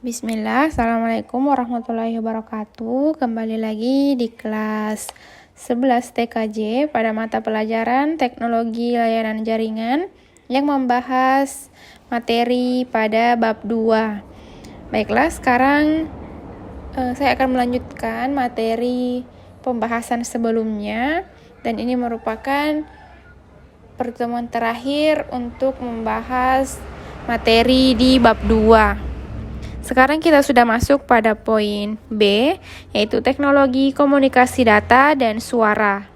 Bismillah, Assalamualaikum warahmatullahi wabarakatuh. Kembali lagi di kelas 11 TKJ pada mata pelajaran Teknologi Layanan Jaringan yang membahas materi pada bab 2. Baiklah, sekarang saya akan melanjutkan materi pembahasan sebelumnya, dan ini merupakan pertemuan terakhir untuk membahas materi di bab 2. Sekarang kita sudah masuk pada poin B, yaitu teknologi komunikasi data dan suara.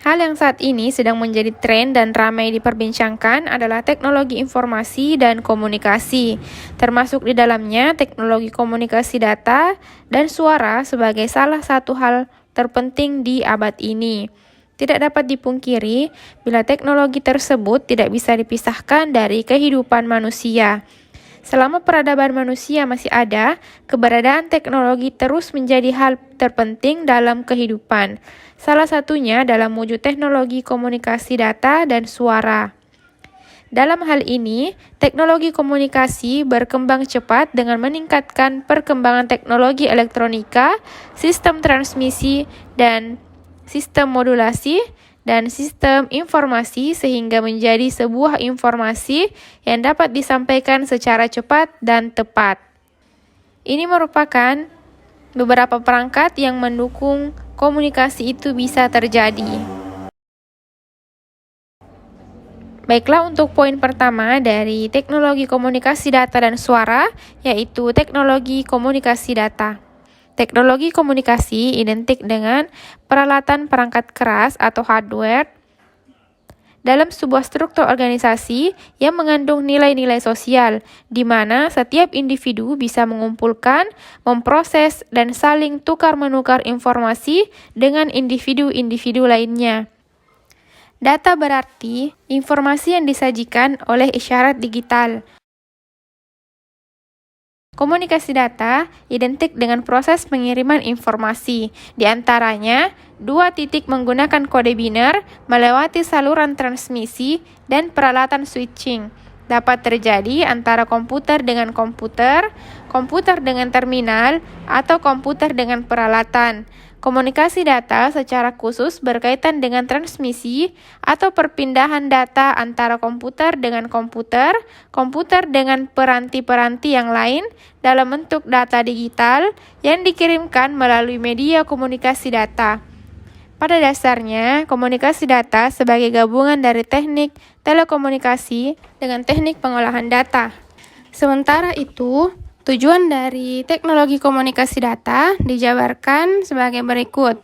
Hal yang saat ini sedang menjadi tren dan ramai diperbincangkan adalah teknologi informasi dan komunikasi, termasuk di dalamnya teknologi komunikasi data dan suara sebagai salah satu hal terpenting di abad ini. Tidak dapat dipungkiri bila teknologi tersebut tidak bisa dipisahkan dari kehidupan manusia. Selama peradaban manusia masih ada, keberadaan teknologi terus menjadi hal terpenting dalam kehidupan. Salah satunya dalam wujud teknologi komunikasi data dan suara. Dalam hal ini, teknologi komunikasi berkembang cepat dengan meningkatkan perkembangan teknologi elektronika, sistem transmisi, dan sistem modulasi, dan sistem informasi sehingga menjadi sebuah informasi yang dapat disampaikan secara cepat dan tepat. Ini merupakan beberapa perangkat yang mendukung komunikasi itu bisa terjadi. Baiklah, untuk poin pertama dari teknologi komunikasi data dan suara, yaitu teknologi komunikasi data. Teknologi komunikasi identik dengan peralatan perangkat keras atau hardware dalam sebuah struktur organisasi yang mengandung nilai-nilai sosial, di mana setiap individu bisa mengumpulkan, memproses, dan saling tukar-menukar informasi dengan individu-individu lainnya. Data berarti informasi yang disajikan oleh isyarat digital. Komunikasi data identik dengan proses pengiriman informasi, di antaranya dua titik menggunakan kode biner melewati saluran transmisi dan peralatan switching. Dapat terjadi antara komputer dengan komputer, komputer dengan terminal, atau komputer dengan peralatan. Komunikasi data secara khusus berkaitan dengan transmisi atau perpindahan data antara komputer dengan komputer, komputer dengan peranti-peranti yang lain dalam bentuk data digital yang dikirimkan melalui media komunikasi data. Pada dasarnya, komunikasi data sebagai gabungan dari teknik telekomunikasi dengan teknik pengolahan data. Sementara itu, tujuan dari teknologi komunikasi data dijabarkan sebagai berikut.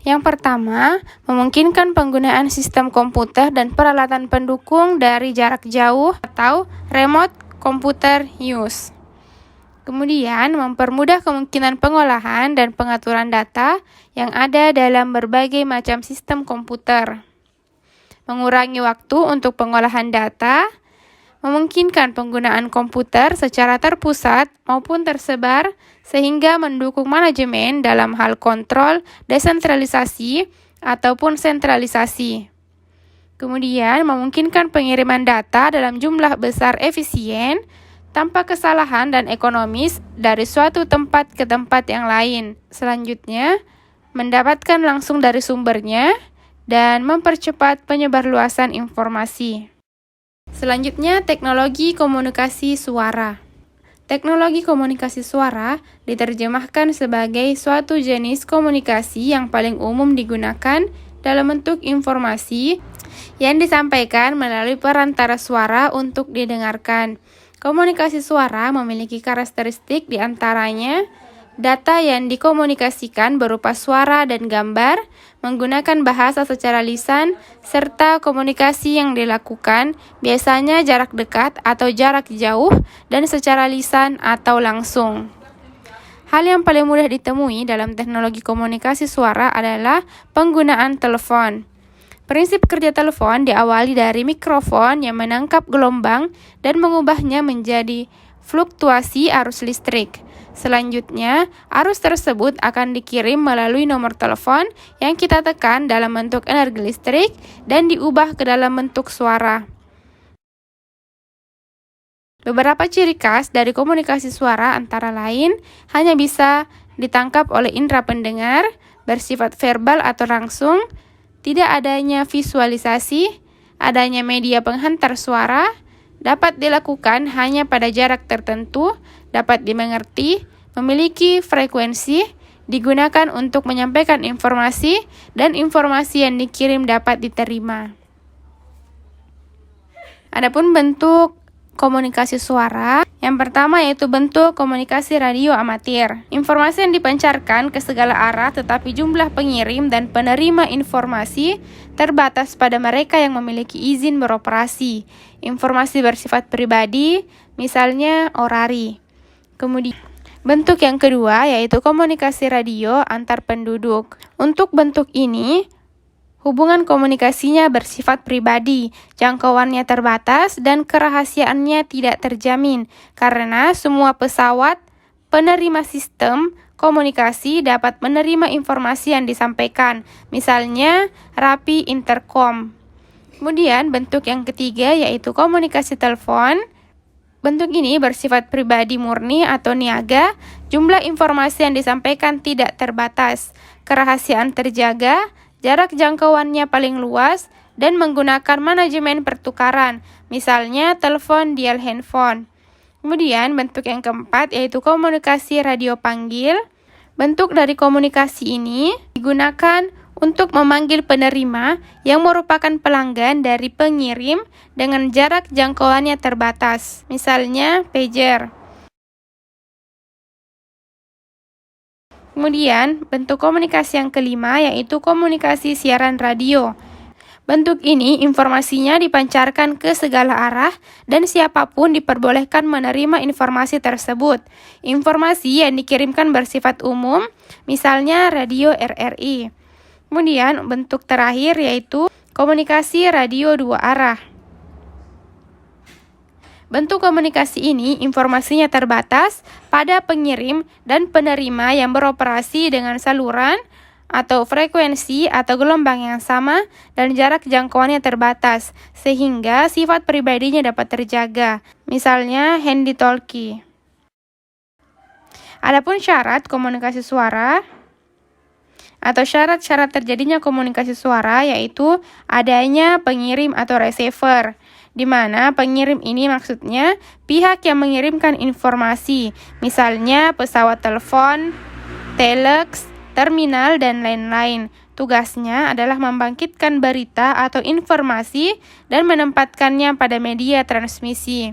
Yang pertama, memungkinkan penggunaan sistem komputer dan peralatan pendukung dari jarak jauh atau remote computer use. Kemudian, mempermudah kemungkinan pengolahan dan pengaturan data yang ada dalam berbagai macam sistem komputer. Mengurangi waktu untuk pengolahan data, memungkinkan penggunaan komputer secara terpusat maupun tersebar sehingga mendukung manajemen dalam hal kontrol, desentralisasi, ataupun sentralisasi. Kemudian, memungkinkan pengiriman data dalam jumlah besar efisien, tanpa kesalahan dan ekonomis dari suatu tempat ke tempat yang lain. Selanjutnya, mendapatkan langsung dari sumbernya dan mempercepat penyebarluasan informasi. Selanjutnya, teknologi komunikasi suara. Teknologi komunikasi suara diterjemahkan sebagai suatu jenis komunikasi yang paling umum digunakan dalam bentuk informasi yang disampaikan melalui perantara suara untuk didengarkan. Komunikasi suara memiliki karakteristik di antaranya data yang dikomunikasikan berupa suara dan gambar, menggunakan bahasa secara lisan, serta komunikasi yang dilakukan biasanya jarak dekat atau jarak jauh dan secara lisan atau langsung. Hal yang paling mudah ditemui dalam teknologi komunikasi suara adalah penggunaan telepon. Prinsip kerja telepon diawali dari mikrofon yang menangkap gelombang dan mengubahnya menjadi fluktuasi arus listrik. Selanjutnya, arus tersebut akan dikirim melalui nomor telepon yang kita tekan dalam bentuk energi listrik dan diubah ke dalam bentuk suara. Beberapa ciri khas dari komunikasi suara antara lain hanya bisa ditangkap oleh indera pendengar, bersifat verbal atau langsung, tidak adanya visualisasi, adanya media penghantar suara, dapat dilakukan hanya pada jarak tertentu, dapat dimengerti, memiliki frekuensi, digunakan untuk menyampaikan informasi, dan informasi yang dikirim dapat diterima. Adapun bentuk komunikasi suara, yang pertama yaitu bentuk komunikasi radio amatir. Informasi yang dipancarkan ke segala arah, tetapi jumlah pengirim dan penerima informasi terbatas pada mereka yang memiliki izin beroperasi. Informasi bersifat pribadi, misalnya orari. Kemudian, bentuk yang kedua yaitu komunikasi radio antar penduduk. Untuk bentuk ini, hubungan komunikasinya bersifat pribadi, jangkauannya terbatas, dan kerahasiaannya tidak terjamin, karena semua pesawat penerima sistem komunikasi dapat menerima informasi yang disampaikan, misalnya rapi intercom. Kemudian bentuk yang ketiga yaitu komunikasi telepon. Bentuk ini bersifat pribadi murni atau niaga, jumlah informasi yang disampaikan tidak terbatas, kerahasiaan terjaga, jarak jangkauannya paling luas, dan menggunakan manajemen pertukaran, misalnya telepon dial handphone. Kemudian bentuk yang keempat yaitu komunikasi radio panggil. Bentuk dari komunikasi ini digunakan untuk memanggil penerima yang merupakan pelanggan dari pengirim dengan jarak jangkauannya terbatas, misalnya pager. Kemudian, bentuk komunikasi yang kelima yaitu komunikasi siaran radio. Bentuk ini informasinya dipancarkan ke segala arah dan siapapun diperbolehkan menerima informasi tersebut. Informasi yang dikirimkan bersifat umum, misalnya radio RRI. Kemudian, bentuk terakhir yaitu komunikasi radio dua arah. Bentuk komunikasi ini informasinya terbatas pada pengirim dan penerima yang beroperasi dengan saluran atau frekuensi atau gelombang yang sama dan jarak jangkauannya terbatas, sehingga sifat pribadinya dapat terjaga, misalnya handy-talkie. Adapun syarat komunikasi suara atau syarat-syarat terjadinya komunikasi suara yaitu adanya pengirim atau receiver, di mana pengirim ini maksudnya pihak yang mengirimkan informasi, misalnya pesawat telepon, telex, terminal, dan lain-lain. Tugasnya adalah membangkitkan berita atau informasi dan menempatkannya pada media transmisi.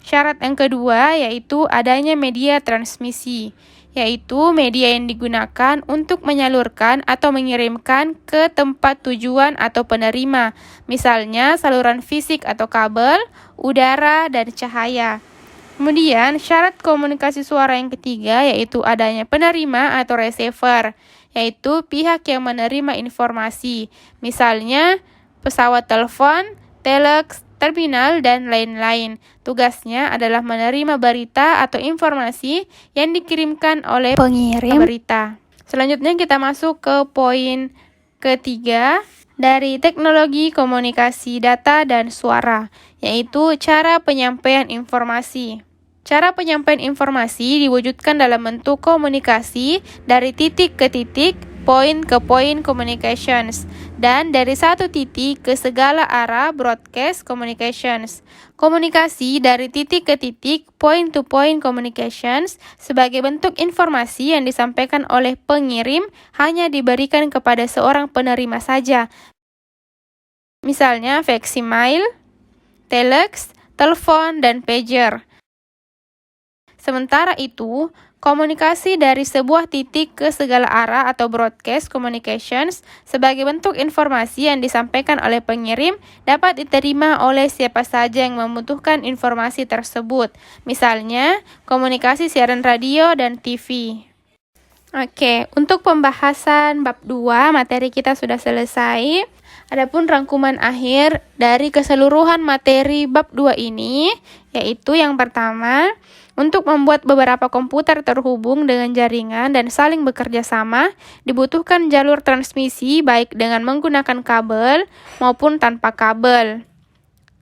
Syarat yang kedua yaitu adanya media transmisi, yaitu media yang digunakan untuk menyalurkan atau mengirimkan ke tempat tujuan atau penerima, misalnya saluran fisik atau kabel, udara, dan cahaya. Kemudian, syarat komunikasi suara yang ketiga yaitu adanya penerima atau receiver, yaitu pihak yang menerima informasi, misalnya pesawat telepon, telex, terminal, dan lain-lain. Tugasnya adalah menerima berita atau informasi yang dikirimkan oleh pengirim berita. Selanjutnya kita masuk ke poin ketiga dari teknologi komunikasi data dan suara, yaitu cara penyampaian informasi. Cara penyampaian informasi diwujudkan dalam bentuk komunikasi dari titik ke titik, point ke point communications, dan dari satu titik ke segala arah broadcast communications. Komunikasi dari titik ke titik, point to point communications, sebagai bentuk informasi yang disampaikan oleh pengirim hanya diberikan kepada seorang penerima saja. Misalnya facsimiles, telex, telepon, dan pager. Sementara itu, komunikasi dari sebuah titik ke segala arah atau broadcast communications sebagai bentuk informasi yang disampaikan oleh pengirim dapat diterima oleh siapa saja yang membutuhkan informasi tersebut. Misalnya, komunikasi siaran radio dan TV. Oke, untuk pembahasan bab 2 materi kita sudah selesai. Adapun rangkuman akhir dari keseluruhan materi bab 2 ini yaitu yang pertama, untuk membuat beberapa komputer terhubung dengan jaringan dan saling bekerja sama, dibutuhkan jalur transmisi baik dengan menggunakan kabel maupun tanpa kabel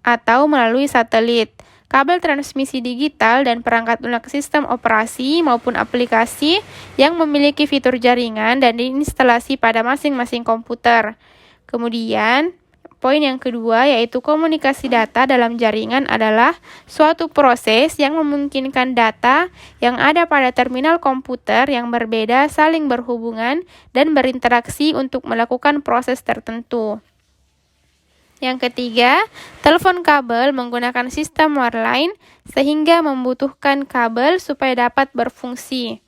atau melalui satelit. kabel transmisi digital, dan perangkat lunak sistem operasi maupun aplikasi yang memiliki fitur jaringan dan diinstalasi pada masing-masing komputer. Kemudian, poin yang kedua yaitu komunikasi data dalam jaringan adalah suatu proses yang memungkinkan data yang ada pada terminal komputer yang berbeda saling berhubungan dan berinteraksi untuk melakukan proses tertentu. Yang ketiga, telepon kabel menggunakan sistem wireline sehingga membutuhkan kabel supaya dapat berfungsi.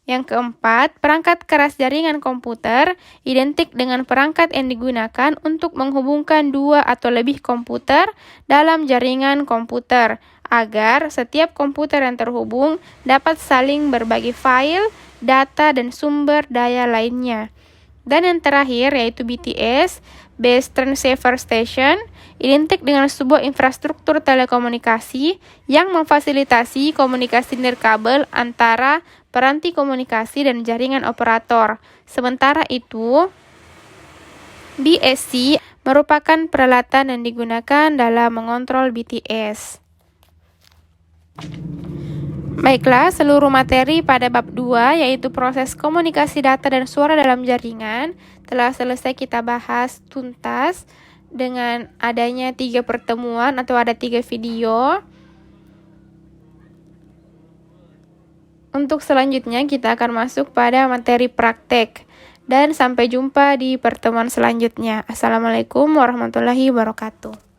Yang keempat, perangkat keras jaringan komputer identik dengan perangkat yang digunakan untuk menghubungkan dua atau lebih komputer dalam jaringan komputer, agar setiap komputer yang terhubung dapat saling berbagi file, data, dan sumber daya lainnya. Dan yang terakhir yaitu BTS, Base Transceiver Station, identik dengan sebuah infrastruktur telekomunikasi yang memfasilitasi komunikasi nirkabel antara peranti komunikasi dan jaringan operator. Sementara itu, BSC merupakan peralatan yang digunakan dalam mengontrol BTS. Baiklah, seluruh materi pada bab 2 yaitu proses komunikasi data dan suara dalam jaringan telah selesai kita bahas tuntas dengan adanya 3 pertemuan atau ada 3 video. Untuk selanjutnya kita akan masuk pada materi praktek. Dan sampai jumpa di pertemuan selanjutnya. Assalamualaikum warahmatullahi wabarakatuh.